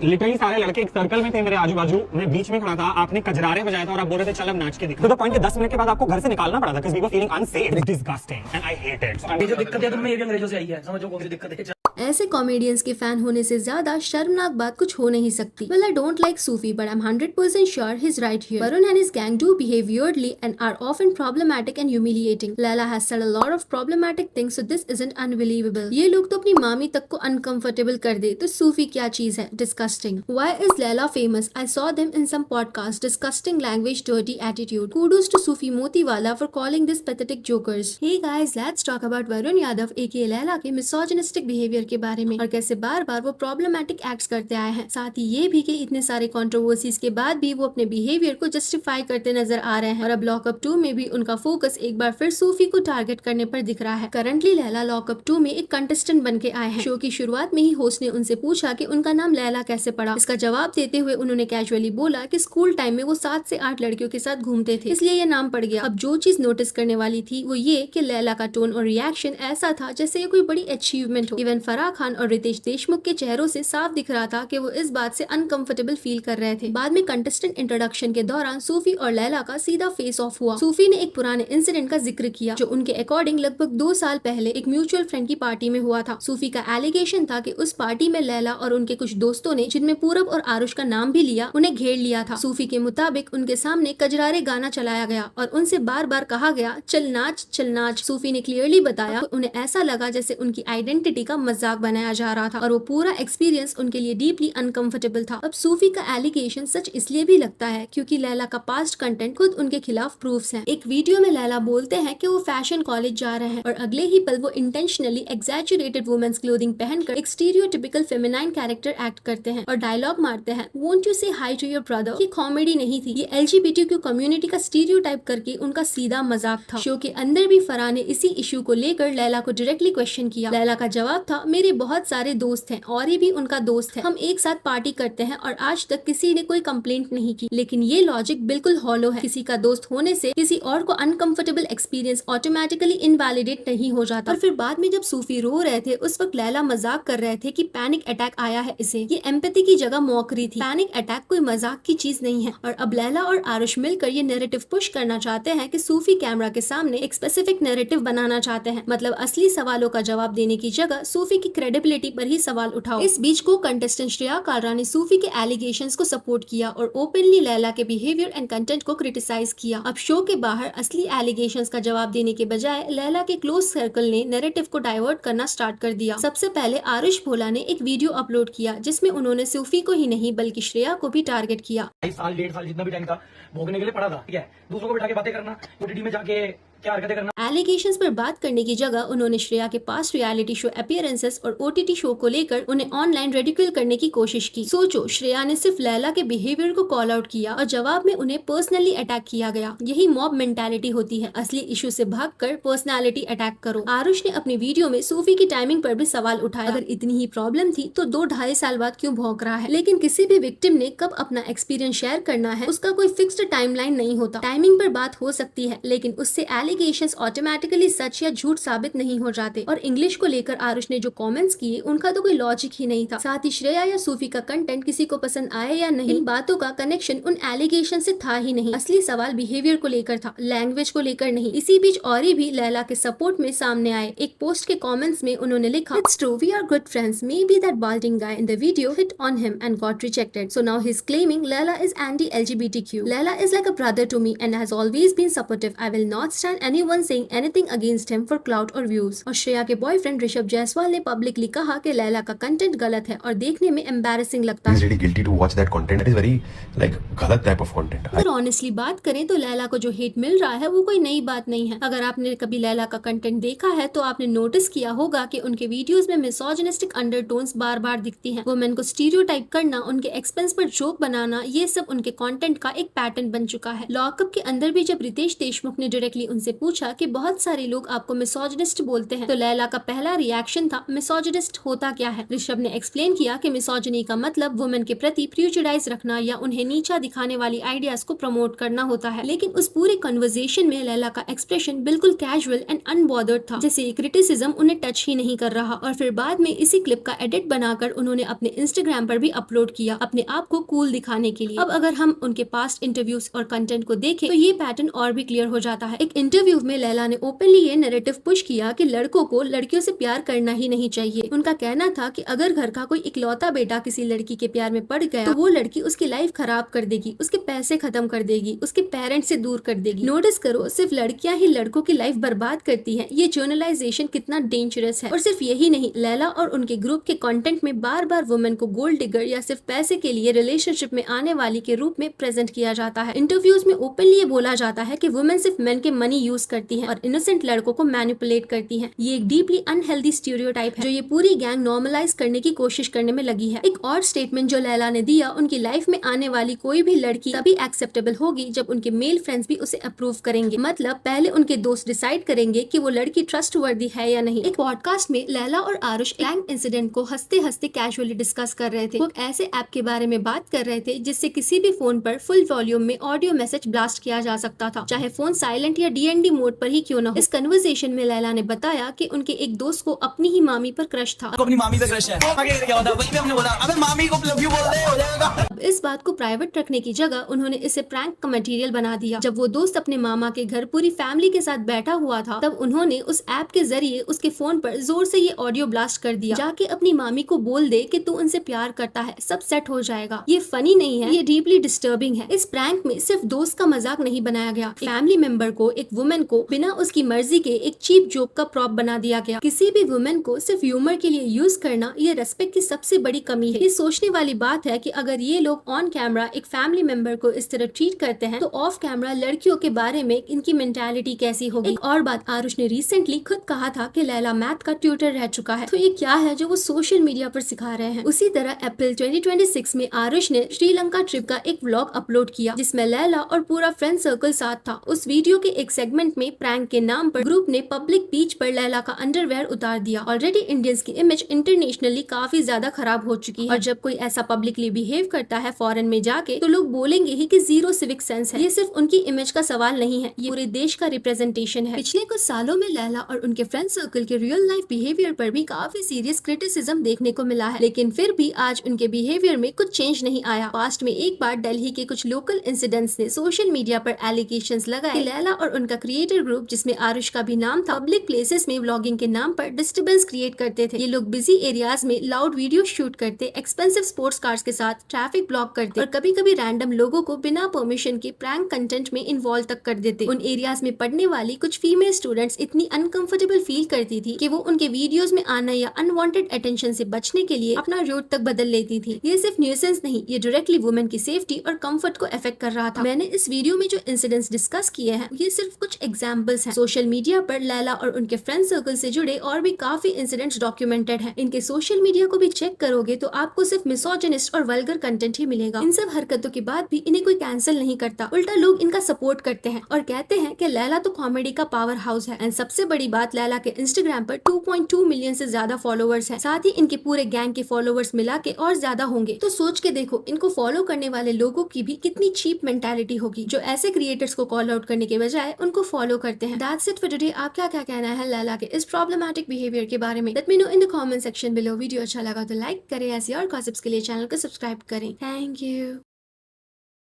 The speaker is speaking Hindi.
लिटरली सारे लड़के एक सर्कल में थे मेरे आजू बाजू, मैं बीच में खड़ा था, आपने कजरारे बजाया था और आप बोल रहे थे चल अब नाच के दिखा। तो पॉइंट के 10 मिनट के बाद आपको घर से निकालना पड़ा था because we were feeling unsafe, disgusting and I hate it. ये जो दिक्कत है तुमने ये भी अंग्रेजों से आई है, समझो कौन सी दिक्कत है। ऐसे कॉमेडियंस के फैन होने से ज्यादा शर्मनाक बात कुछ हो नहीं सकती। Well, I don't like Sufi, but I'm 100% sure he's right here. Varun and his gang do behave weirdly and are often problematic and humiliating. Laila has said a lot of problematic things, so this isn't unbelievable. ये लोग तो अपनी मामी तक को uncomfortable कर दे, तो Sufi क्या चीज है? Disgusting. Why is Laila famous? I saw them in some podcast. Disgusting language, dirty attitude. Kudos to Sufi Motiwala for calling this pathetic jokers. Hey guys, let's talk about Varun Yadav aka Laila के misogynistic behavior के बारे में और कैसे बार बार वो प्रॉब्लमैटिक एक्ट्स करते आए हैं। साथ ही ये भी कि इतने सारे कंट्रोवर्सीज के बाद भी वो अपने बिहेवियर को जस्टिफाई करते नजर आ रहे हैं और अब लॉकअप 2 में भी उनका फोकस एक बार फिर सूफी को टारगेट करने पर दिख रहा है। करंटली लैला लॉकअप 2 में एक कंटेस्टेंट बन के आए हैं। शो की शुरुआत में ही होस्ट ने उनसे पूछा कि उनका नाम लैला कैसे पड़ा। इसका जवाब देते हुए उन्होंने कैजुअली बोला कि स्कूल टाइम में वो 7 से 8 लड़कियों के साथ घूमते थे, इसलिए ये नाम पड़ गया। अब जो चीज नोटिस करने वाली थी वो ये कि लैला का टोन और रिएक्शन ऐसा था जैसे ये कोई बड़ी अचीवमेंट हो। इवन फराह खान और रितेश देशमुख के चेहरों से साफ दिख रहा था कि वो इस बात से अनकंफर्टेबल फील कर रहे थे। बाद में कंटेस्टेंट इंट्रोडक्शन के दौरान सूफी और लैला का सीधा फेस ऑफ हुआ। सूफी ने एक पुराने इंसिडेंट का जिक्र किया जो उनके अकॉर्डिंग लगभग 2 साल पहले एक म्यूचुअल फ्रेंड की पार्टी में हुआ था। सूफी का एलिगेशन था कि उस पार्टी में लैला और उनके कुछ दोस्तों ने, जिनमें पूरब और आरुष का नाम भी लिया, उन्हें घेर लिया था। सूफी के मुताबिक उनके सामने कजरारे गाना चलाया गया और उनसे बार बार कहा गया चल नाच चल नाच। सूफी ने क्लियरली बताया कि उन्हें ऐसा लगा जैसे उनकी आइडेंटिटी का मजाक बनाया जा रहा था और वो पूरा एक्सपीरियंस उनके लिए डीपली अनकंफर्टेबल था। अब सूफी का एलिगेशन सच इसलिए भी लगता है क्योंकि लैला का पास्ट कंटेंट खुद उनके खिलाफ प्रूफ्स हैं। एक वीडियो में लैला बोलते हैं कि वो फैशन कॉलेज जा रहे हैं और अगले ही पल वो इंटेंशनली एक्सैजुरेटेड वुमेन्स क्लोथिंग पहनकर एक स्टीरियोटिपिकल फेमिनाइन कैरेक्टर एक्ट करते हैं और डायलॉग मारते हैं वोंट यू से हाई टू योर ब्रदर। ये कॉमेडी नहीं थी, ये LGBTQ कम्युनिटी का स्टीरियोटाइप करके उनका सीधा मजाक था। शो के अंदर भी फराह ने इसी इशू को लेकर लैला को डायरेक्टली क्वेश्चन किया। लैला का जवाब था मेरे बहुत सारे दोस्त हैं और ये भी उनका दोस्त है, हम एक साथ पार्टी करते हैं और आज तक किसी ने कोई कंप्लेंट नहीं की। लेकिन ये लॉजिक बिल्कुल हॉलो है। किसी का दोस्त होने से किसी और को अनकंफर्टेबल एक्सपीरियंस ऑटोमेटिकली इनवैलिडेट नहीं हो जाता। और फिर बाद में जब सूफी रो रहे थे उस वक्त लैला मजाक कर रहे थे कि पैनिक अटैक आया है इसे। ये एम्पैथी की जगह मौकरी थी। पैनिक अटैक कोई मजाक की चीज नहीं है। और अब लैला और आरुष मिलकर ये नैरेटिव पुश करना चाहते हैं कि सूफी कैमरा के सामने एक स्पेसिफिक नैरेटिव बनाना चाहते हैं, मतलब असली सवालों का जवाब देने की जगह सूफी की क्रेडिबिलिटी पर ही सवाल उठाओ। इस बीच को कंटेस्टेंट श्रेया कालरा ने सूफी के एलिगेशंस को सपोर्ट किया और ओपनली लैला के बिहेवियर एंड कंटेंट को क्रिटिसाइज किया। अब शो के बाहर असली एलिगेशंस का जवाब देने के बजाय लैला के क्लोज सर्कल ने नैरेटिव को डाइवर्ट करना स्टार्ट कर दिया। सबसे पहले आरुष भोला ने एक वीडियो अपलोड किया जिसमें उन्होंने सूफी को ही नहीं बल्कि श्रेया को भी टारगेट किया। 2 साल 1.5 साल जितना भी टाइम था भोगने के लिए पड़ा था, ठीक है। दूसरों को बिठा के बातें करना, OTT में जाके क्या हरकतें करना। एलिगेशंस पर बात करने की जगह उन्होंने श्रेया के पास्ट रियलिटी शो अपीयरेंसेस और OTT शो को लेकर उन्हें ऑनलाइन रेडिकुल करने की कोशिश की। सोचो, श्रेया ने सिर्फ लैला के बिहेवियर को कॉल आउट किया और जवाब में उन्हें पर्सनली अटैक किया गया। यही मॉब मेंटालिटी होती है, असली इशू से भागकर पर्सनालिटी अटैक करो। आरुष ने अपनी वीडियो में सूफी की टाइमिंग पर भी सवाल उठाया। अगर इतनी ही प्रॉब्लम थी तो 2-2.5 साल बाद क्यों भौंक रहा है। लेकिन किसी भी विक्टिम ने कब अपना एक्सपीरियंस शेयर करना है उसका कोई फिक्स्ड टाइमलाइन नहीं होता। टाइमिंग पर बात हो सकती है लेकिन उससे एलिगेशंस ऑटोमेटिकली सच या झूठ साबित नहीं हो जाते। और इंग्लिश को लेकर आरुष ने जो कमेंट्स किए उनका तो कोई लॉजिक ही नहीं था। साथ ही श्रेया या सूफी का कंटेंट किसी को पसंद आए या नहीं, इन बातों का कनेक्शन उन एलिगेशन से था ही नहीं। असली सवाल बिहेवियर को लेकर था, लैंग्वेज को लेकर नहीं। इसी बीच औरी भी लैला के सपोर्ट में सामने आए। एक पोस्ट के कमेंट्स में उन्होंने लिखा, It's true, we are good friends. Maybe that balding guy in the video hit on him and got rejected. So now he's claiming Laila is anti-LGBTQ. Laila is like a brother to me and has always been supportive. I will not stand anyone saying anything against him for clout or views. और श्रेया के बॉयफ्रेंड ऋषभ जायसवाल ने पब्लिकली कहा कि लैला का कंटेंट गलत है और देखने में एम्बैरेसिंग लगता है। really guilty to watch that content. It is very like गलत type of content. अगर ऑनेस्टली बात करें तो लैला को जो हेट मिल रहा है वो कोई नई बात नहीं है। अगर आपने कभी लैला का कंटेंट देखा है तो आपने नोटिस किया होगा कि उनके वीडियोस में मिसोजिनिस्टिक अंडरटोन्स बार बार दिखती हैं। वुमेन को स्टीरियोटाइप करना, उनके एक्सपेंस पर जोक बनाना, ये सब उनके कंटेंट का एक पैटर्न बन चुका है। लॉकअप के अंदर भी जब रितेश देशमुख ने डायरेक्टली उनसे पूछा कि बहुत सारे लोग आपको मिसोजिनिस्ट बोलते हैं, तो लैला का पहला रिएक्शन था मिसोजिनिस्ट होता क्या है। ऋषभ ने एक्सप्लेन किया कि मिसोजिनी का मतलब वुमेन के प्रति प्रिजुडाइज रखना या उन्हें नीचा दिखाने वाली आइडियाज को प्रमोट करना होता है। लेकिन उस पूरे कन्वर्सेशन में लैला का एक्सप्रेशन बिल्कुल कैजुअल एंड अनबॉदर्ड था, जैसे क्रिटिसिज्म उन्हें टच ही नहीं कर रहा। और फिर बाद में इसी क्लिप का एडिट बनाकर उन्होंने अपने इंस्टाग्राम पर भी अपलोड किया, अपने आप को कूल दिखाने के लिए। अब अगर हम उनके पास्ट इंटरव्यूज और कंटेंट को देखें तो ये पैटर्न और भी क्लियर हो जाता है। एक इंटरव्यू में लैला ने ओपनली ये नैरेटिव पुश किया कि लड़कों को लड़कियों से प्यार करना ही नहीं चाहिए। उनका कहना था कि अगर घर का कोई इकलौता बेटा किसी लड़की के प्यार में पड़ गया तो वो लड़की उसकी लाइफ खराब कर देगी, उसके पैसे खत्म कर देगी, उसके पेरेंट्स से दूर कर देगी। नोटिस करो, सिर्फ लड़कियां ही लड़कों की लाइफ बर्बाद करती हैं। ये जर्नलाइजेशन कितना डेंजरस है। और सिर्फ यही नहीं, लैला और उनके ग्रुप के कंटेंट में बार बार वुमेन को गोल्ड डिगर या सिर्फ पैसे के लिए रिलेशनशिप में आने वाली के रूप में प्रेजेंट किया जाता है। इंटरव्यूज में ओपनली ये बोला जाता है कि वुमेन सिर्फ मेन के मनी यूज करती हैं और इनोसेंट लड़कों को मैनिपुलेट करती हैं। ये एक डीपली अनहेल्दी स्टीरियोटाइप है जो ये पूरी गैंग नॉर्मलाइज करने की कोशिश करने में लगी है। एक और स्टेटमेंट जो लैला ने दिया, उनकी लाइफ में आने वाली कोई भी लड़की तभी एक्सेप्टेबल होगी जब उनके मेल फ्रेंड्स भी उसे अप्रूव करेंगे। मतलब पहले उनके दोस्त डिसाइड करेंगे कि वो लड़की ट्रस्टवर्दी है या नहीं। एक पॉडकास्ट में लैला और आरुष गैंग इंसिडेंट को हंसते हंसते कैजुअली डिस्कस कर रहे थे। वो ऐसे ऐप के बारे में बात कर रहे थे जिससे किसी भी फोन पर फुल वॉल्यूम में ऑडियो मैसेज ब्लास्ट किया जा सकता था, चाहे फोन साइलेंट या डीएनडी मोड पर ही क्यों न हो। इस कन्वर्सेशन में लैला ने बताया कि उनके एक दोस्त को अपनी ही मामी पर क्रश था। अपनी मामी पे क्रश है। आगे क्या होता है? वही पे हमने बोला अबे मामी को लव यू बोल दे, हो जाएगा। इस बात को प्राइवेट रखने की जगह उन्होंने इसे प्रैंक का मटेरियल बना दिया। जब वो दोस्त अपने मामा के घर पूरी फैमिली के साथ बैठा हुआ था, तब उन्होंने उस ऐप के जरिए उसके फोन पर जोर से ये ऑडियो ब्लास्ट कर दिया, जाके अपनी मामी को बोल दे कि तू उनसे प्यार करता है, सब सेट हो जाएगा। ये फनी नहीं है, ये डीपली डिस्टर्बिंग है। इस प्रैंक में सिर्फ दोस्त का मजाक नहीं बनाया गया, फैमिली मेंबर को, एक वुमेन को बिना उसकी मर्जी के एक चीप जोक का प्रॉप बना दिया गया। किसी भी वुमेन को सिर्फ ह्यूमर के लिए यूज करना ये रेस्पेक्ट की सबसे बड़ी कमी है। ये सोचने वाली बात है कि अगर ये लोग ऑन कैमरा एक फैमिली मेंबर को इस तरह ट्रीट करते हैं तो ऑफ कैमरा लड़कियों के बारे में इनकी मेंटालिटी कैसी होगी। एक और बात, आरुष ने रिसेंटली खुद कहा था कि लैला मैथ का ट्यूटर रह चुका है, तो ये क्या है जो वो सोशल मीडिया पर सिखा रहे हैं। उसी तरह अप्रैल 2026 में आरुष ने श्रीलंका ट्रिप का एक व्लॉग अपलोड किया जिसमें लैला और पूरा फ्रेंड सर्कल साथ था। उस वीडियो के एक सेगमेंट में प्रैंक के नाम पर ग्रुप ने पब्लिक बीच पर लैला का अंडरवेयर उतार दिया। ऑलरेडी इंडियंस की इमेज इंटरनेशनली काफी ज्यादा खराब हो चुकी है और जब कोई ऐसा पब्लिकली बिहेव करता है फॉरेन में जाके तो लोग बोलेंगे ही कि जीरो सिविक सेंस है। ये सिर्फ उनकी इमेज का सवाल नहीं है, ये पूरे देश का रिप्रेजेंटेशन है। पिछले कुछ सालों में लैला और उनके फ्रेंड सर्कल के रियल लाइफ बिहेवियर पर भी काफी सीरियस क्रिटिसिज्म देखने को मिला है, लेकिन फिर भी आज उनके बिहेवियर में कुछ चेंज नहीं आया। पास्ट में एक बार दिल्ली के कुछ लोकल इंसिडेंट्स ने सोशल मीडिया पर एलिगेशंस लगाए कि लैला और उनका क्रिएटर ग्रुप, जिसमें आरुष का भी नाम था, पब्लिक प्लेसेस में व्लॉगिंग के नाम पर डिस्टर्बेंस क्रिएट करते थे। ये लोग बिजी एरियाज में लाउड वीडियो शूट करते, एक्सपेंसिव स्पोर्ट्स कार्स के साथ ट्रैफिक ब्लॉक करते और कभी कभी रैंडम लोगों को बिना परमिशन के प्रैंक कंटेंट में इन्वॉल्व तक कर देते। उन एरियाज में पढ़ने वाली कुछ फीमेल स्टूडेंट्स इतनी अनकंफर्टेबल फील करती थी कि वो उनके वीडियोस में आना या अनवांटेड अटेंशन से बचने के लिए अपना रूट तक बदल लेती थी। ये सिर्फ न्यूसेंस नहीं, ये डायरेक्टली वुमेन की सेफ्टी और कंफर्ट को अफेक्ट कर रहा था। मैंने इस वीडियो में जो इंसिडेंट्स डिस्कस किए हैं ये सिर्फ कुछ एग्जांपल्स हैं। सोशल मीडिया पर लैला और उनके फ्रेंड सर्कल से जुड़े और भी काफी इंसिडेंट्स डॉक्यूमेंटेड हैं। इनके सोशल मीडिया को भी चेक करोगे तो आपको सिर्फ मिसोजिनिस्ट और वल्गर कंटेंट ही मिलेगा। इन सब हरकतों के बाद भी इन्हें कोई कैंसिल नहीं करता, उल्टा लोग इनका सपोर्ट करते हैं और कहते हैं कि लैला तो कॉमेडी का पावर हाउस है। एंड सबसे बड़ी बात, लैला के इंस्टाग्राम पर 2.2 मिलियन से ज्यादा फॉलोअर्स हैं। साथ ही इनके पूरे गैंग के फॉलोअर्स मिला के और ज्यादा होंगे। तो सोच के देखो, इनको फॉलो करने वाले लोगों की भी कितनी चीप मेंटालिटी होगी जो ऐसे क्रिएटर्स को कॉल आउट करने के बजाय उनको फॉलो करते हैं। That's it for today. आप क्या कहना है लैला के इस प्रॉब्लमैटिक बिहेवियर के बारे में? Let me know in the comment section below. Video अच्छा लगा तो लाइक करें, ऐसी और गॉसिप्स के लिए चैनल को सब्सक्राइब करें। Thank you.